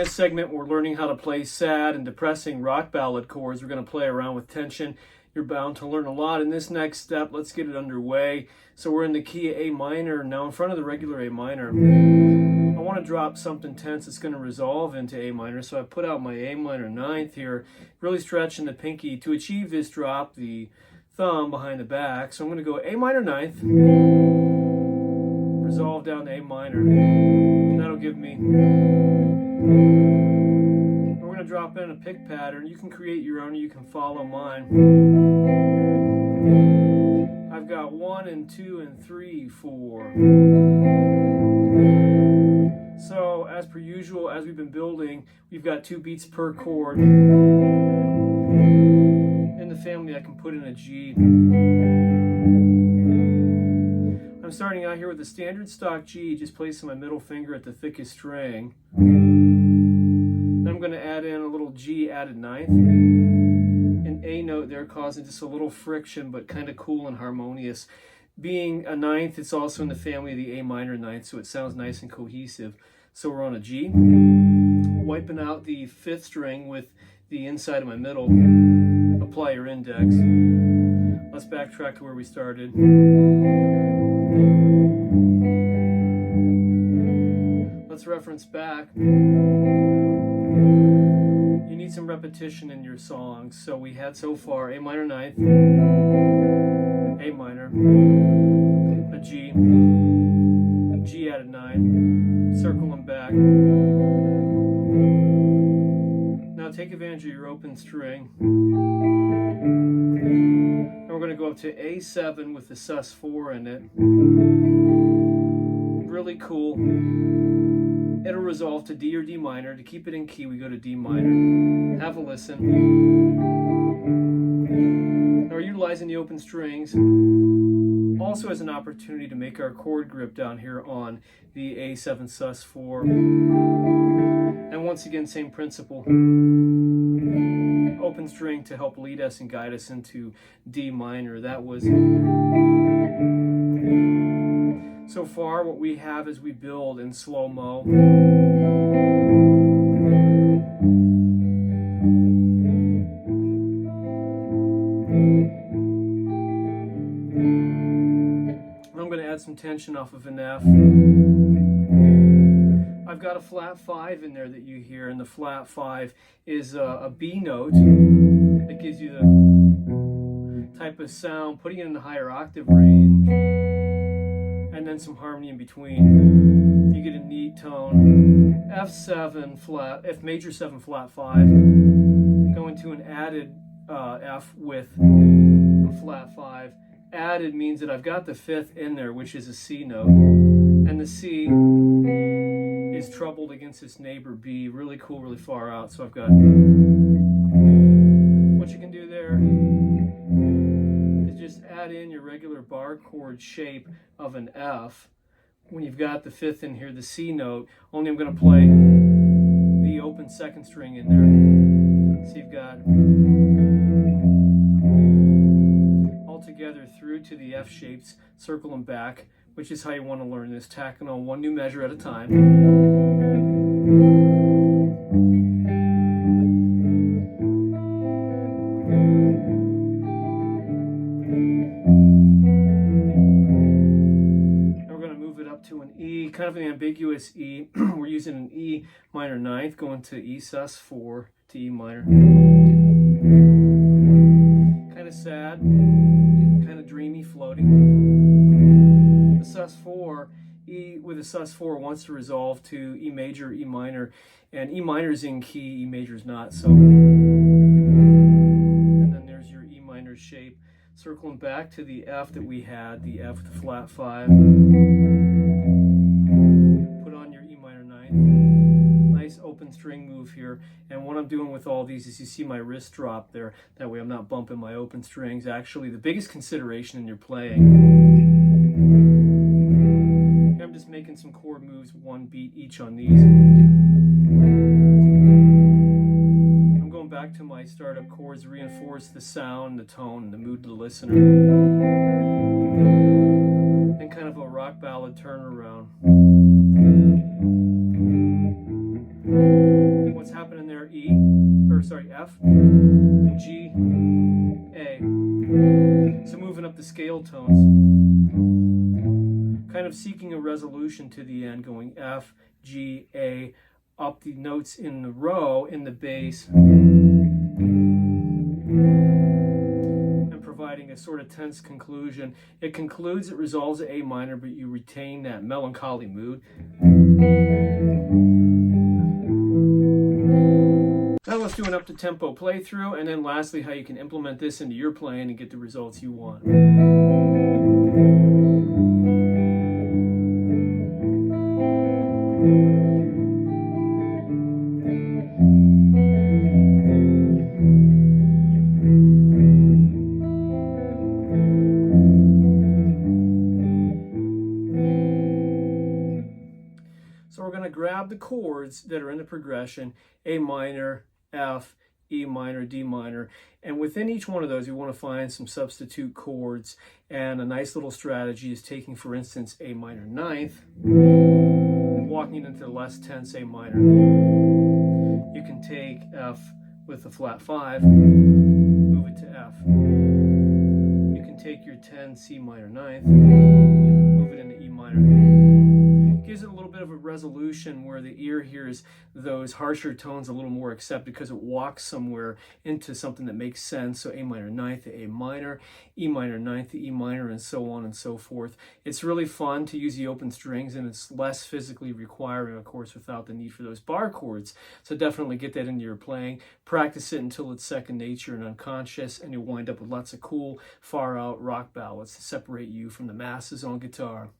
this segment, we're learning how to play sad and depressing rock ballad chords. We're going to play around with tension. You're bound to learn a lot in this next step. Let's get it underway. So we're in the key of A minor. Now in front of the regular A minor, I want to drop something tense that's going to resolve into A minor. So I put out my A minor ninth here, really stretching the pinky. To achieve this drop, the thumb behind the back. So I'm going to go A minor ninth, resolve down to A minor. That'll give me... We're going to drop in a pick pattern. You can create your own, or you can follow mine. I've got 1 and 2 and 3, 4. So as per usual, as we've been building, we've got 2 beats per chord. In the family, I can put in a G. I'm starting out here with a standard stock G, just placing my middle finger at the thickest string. Then I'm going to add in a little G added ninth. An A note there causing just a little friction, but kind of cool and harmonious. Being a ninth, it's also in the family of the A minor ninth, so it sounds nice and cohesive. So we're on a G. Wiping out the 5th string with the inside of my middle. Apply your index. Let's backtrack to where we started. Let's reference back. You need some repetition in your songs. So we had so far A minor ninth, A minor, a G, G added 9, circle them back. Now take advantage of your open string. And we're going to go up to A7 with the sus4 in it. Really cool. It'll resolve to D or D minor. To keep it in key, we go to D minor. Have a listen. Now we're utilizing the open strings also as an opportunity to make our chord grip down here on the A7 sus4. And once again, same principle. Open string to help lead us and guide us into D minor. That was... So far, what we have as we build in slow-mo. I'm going to add some tension off of an F. I've got a flat 5 in there that you hear, and the flat 5 is a B note that gives you the type of sound, putting it in a higher octave range. And then some harmony in between. You get a neat tone. F7 flat, F major 7 flat 5. Go into an added F with a flat 5. Added means that I've got the 5th in there, which is a C note. And the C is troubled against its neighbor B. Really cool, really far out. So I've got... What you can do there is just add in your regular bar chord shape of an F. When you've got the 5th in here, the C note, only I'm going to play the open 2nd string in there. So you've got all together through to the F shapes, circle them back, which is how you want to learn this, tacking on one new measure at a time. To an E, kind of an ambiguous E. We're using an E minor ninth, going to E sus4 to E minor. Kind of sad, kind of dreamy, floating. The sus4, E with a sus4 wants to resolve to E major, E minor, and E minor is in key, E major is not. So, and then there's your E minor shape. Circling back to the F that we had, the F with the flat 5. Open string move here, and what I'm doing with all these is you see my wrist drop there, that way I'm not bumping my open strings. Actually, the biggest consideration in your playing, I'm just making some chord moves, 1 beat each on these. I'm going back to my startup chords to reinforce the sound, the tone, and the mood to the listener, and kind of a rock ballad turnaround. F, G, A. So moving up the scale tones, kind of seeking a resolution to the end, going F, G, A, up the notes in the row in the bass, and providing a sort of tense conclusion. It concludes, it resolves at A minor, but you retain that melancholy mood. Now let's do an up-to-tempo playthrough, and then lastly how you can implement this into your playing and get the results you want. So we're going to grab the chords that are in the progression, A minor, F, E minor, D minor, and within each one of those we want to find some substitute chords, and a nice little strategy is taking, for instance, A minor ninth, walking into the less tense A minor. You can take F with the flat 5, move it to F. You can take your 10 C minor ninth, move it into E minor. Gives it a little bit of a resolution where the ear hears those harsher tones a little more accepted because it walks somewhere into something that makes sense. So A minor ninth to A minor, E minor ninth to E minor, and so on and so forth. It's really fun to use the open strings, and it's less physically requiring, of course, without the need for those bar chords. So definitely get that into your playing. Practice it until it's second nature and unconscious, and you'll wind up with lots of cool, far out rock ballads to separate you from the masses on guitar.